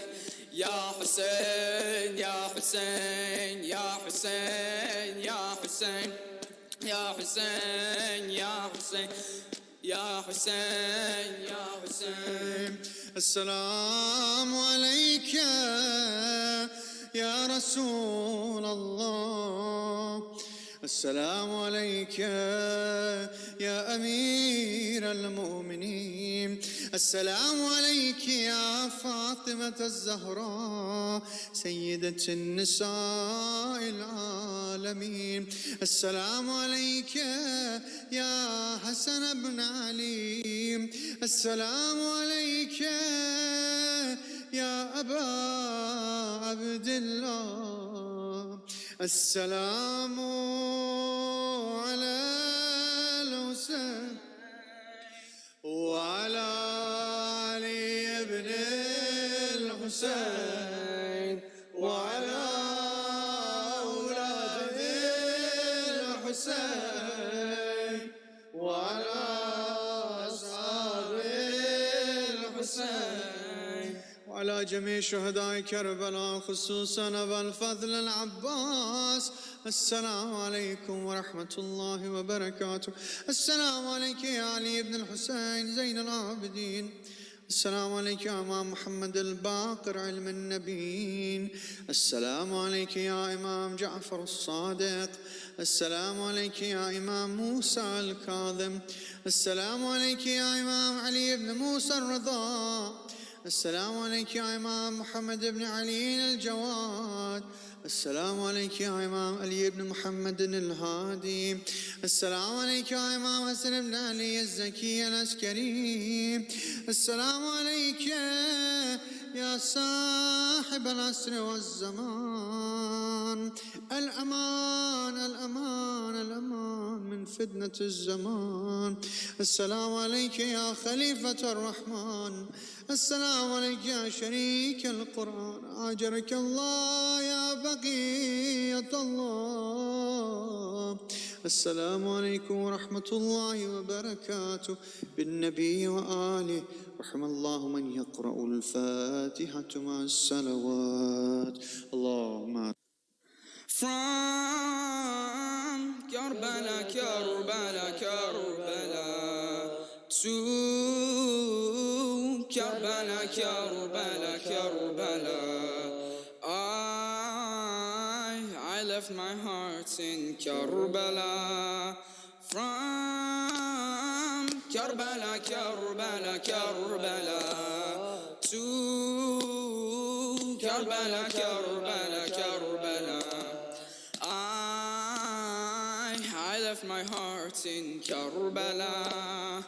Ya Hussein, Ya Hussein, Ya Hussein, Ya Hussein, Ya Hussein, Ya Hussein, Ya Hussein, Ya Hussein. السلام عليك يا رسول الله. السلام عليك يا أمير المؤمنين. السلام عليك يا فاطمة الزهراء سيدة النساء العالمين. السلام عليك يا حسن بن علي. السلام عليك يا أبا عبد الله. السلام على الحسين وعلى علي بن الحسين وعلى أولاد الحسين وعلى أصحاب الحسين وعلى جميع شهداء كربلاء خصوصا أبا الفضل العباس. السلام عليكم ورحمة الله وبركاته. السلام عليك يا علي بن الحسين زين العابدين. السلام عليك يا إمام محمد الباقر علم النبيين. السلام عليك يا إمام جعفر الصادق. السلام عليك يا إمام موسى الكاظم. السلام عليك يا إمام علي بن موسى الرضا. السلام عليك يا إمام محمد بن علي الجواد. السلام عليك يا إمام علي بن محمد الهادي. السلام عليك يا إمام حسن بن علي الزكي العسكري. السلام عليك يا صاحب العصر والزمان. الأمان الأمان الأمان من فتنة الزمان. السلام عليك يا خليفة الرحمن. السلام عليك يا شريك القرآن. أجرك الله يا بقية الله. السلام عليكم ورحمة الله وبركاته بالنبي وآله. رحم الله من يقرأ الفاتحة مع الصلوات. اللهم From Karbala, Karbala, Karbala to Karbala, Karbala, Karbala. I left my heart in Karbala. From Karbala, Karbala, Karbala to Karbala, Karbala, Karbala. I left my heart in Karbala.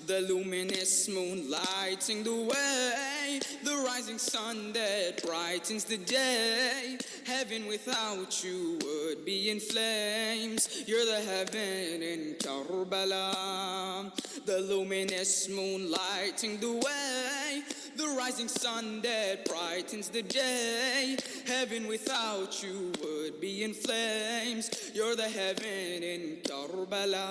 The luminous moon lighting the way, the rising sun that brightens the day. Heaven without you would be in flames. You're the heaven in Karbala. The luminous moon lighting the way, the rising sun that brightens the day. Heaven without you would be in flames. You're the heaven in Karbala.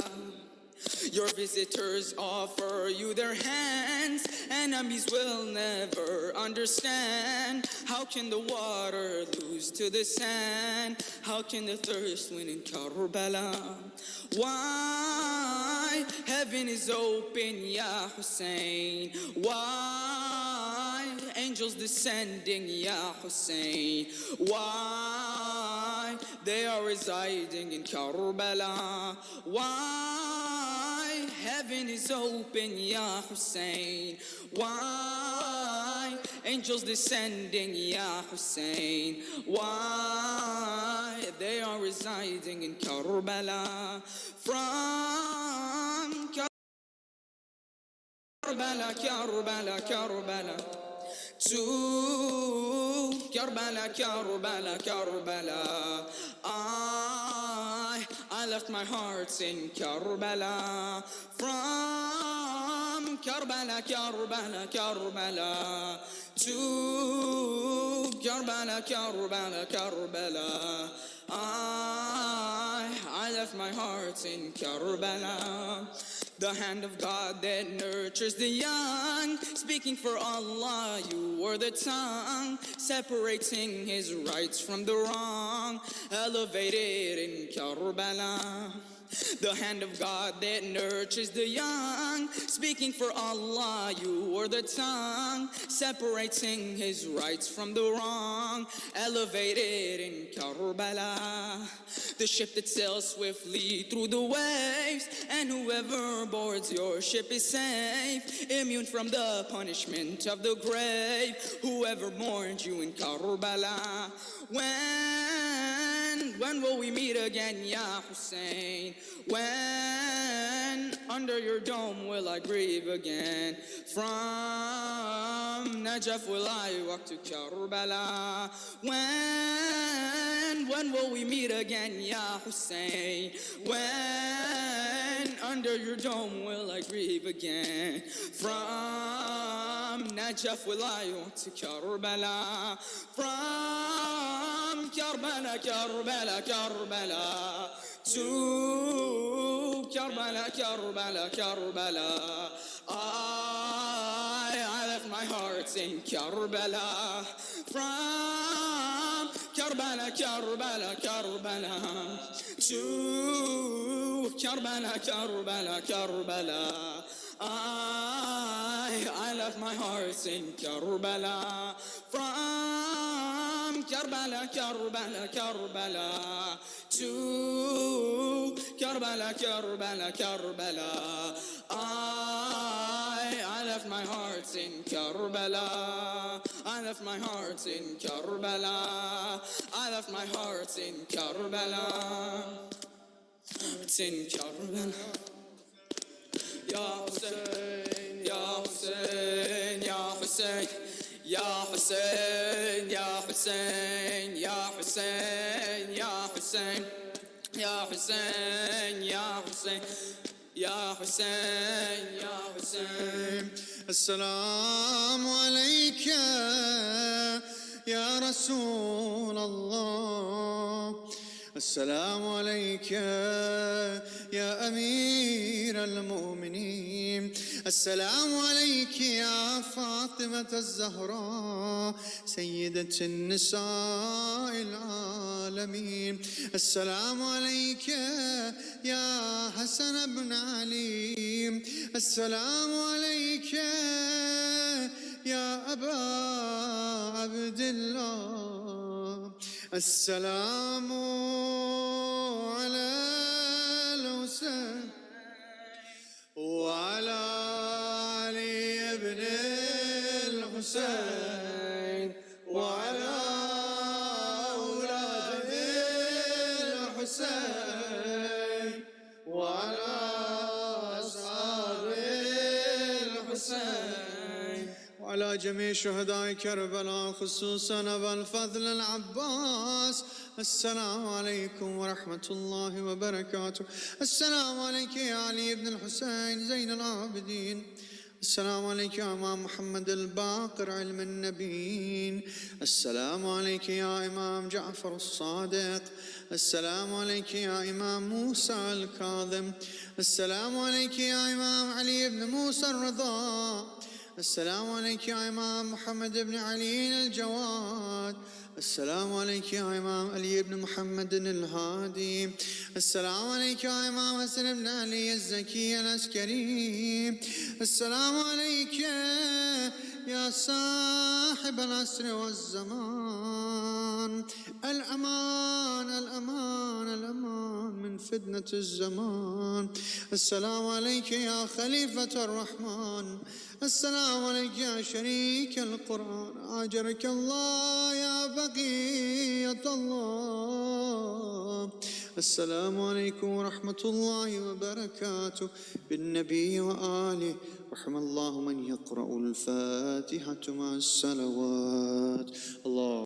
Your visitors offer you their hands. Enemies will never understand. How can the water lose to the sand? How can the thirst win in Karbala? Why heaven is open, Ya Hussein? Why angels descending, Ya Hussein? Why they are residing in Karbala? Why heaven is open, Ya Hussein? Why angels descending, Ya Hussein? Why they are residing in Karbala? From Karbala, Karbala, Karbala to Karbala, Karbala, Karbala. I left my heart in Karbala. From Karbala, Karbala, Karbala to Karbala, Karbala, Karbala. I left my heart in Karbala. The hand of God that nurtures the young, speaking for Allah, you were the tongue, separating his rights from the wrong, elevated in Karbala. The hand of God that nurtures the young, speaking for Allah, you were the tongue, separating his rights from the wrong, elevated in Karbala. The ship that sails swiftly through the waves, and whoever boards your ship is safe, immune from the punishment of the grave. Whoever mourned you in Karbala, when will we meet again, Ya Hussein? When under your dome will I grieve again? From Najaf will I walk to Karbala? When will we meet again, Ya Hussein? When under your dome will I grieve again? From Najaf will I walk to Karbala? From Karbala, Karbala, Karbala to Karbala, Karbala, Karbala. I left my heart in Karbala. From Karbala, Karbala, Karbala to Karbala, Karbala, Karbala. I left my heart in Karbala. From Karbala, Karbala, Karbala to Karbala, Karbala, Karbala. I left my heart in Karbala. I left my heart in Karbala. I left my heart in Karbala. It's in Karbala. Ya Hussein, Ya Hussein, Ya Hussein, Ya Hussein, Ya Hussein, Ya Hussein, Ya Hussein, Ya Hussein, Ya Hussein, Ya Hussein, Ya Hussein. السلام عليك يا رسول الله. السلام عليك يا أمير المؤمنين. السلام عليك يا فاطمة الزهراء سيدة النساء العالمين. السلام عليك يا حسن بن علي. السلام عليك يا أبا عبد الله. السلام على الحسين وعلى علي بن الحسين وعلى أولاد الحسين وعلى أصحاب الحسين وعلى جميع شهداء كربلاء خصوصا أبا الفضل العباس. السلام عليكم ورحمة الله وبركاته. السلام عليك يا علي بن الحسين زين العابدين. السلام عليك يا إمام محمد الباقر علم النبيين. السلام عليك يا إمام جعفر الصادق. السلام عليك يا إمام موسى الكاظم. السلام عليك يا إمام علي بن موسى الرضا. السلام عليك يا إمام محمد بن علي الجواد. السلام عليك يا إمام علي بن محمد الهادي. السلام عليك يا إمام حسن بن علي الزكي العسكري. السلام عليك يا صاحب العصر والزمان. الأمان الأمان الأمان من فتنة الزمان. السلام عليك يا خليفة الرحمن. السلام عليك يا شريك القرآن. أجرك الله يا بقية الله. السلام عليكم ورحمة الله وبركاته بالنبي وآله. رحم الله من يقرأ الفاتحة مع الصلوات. الله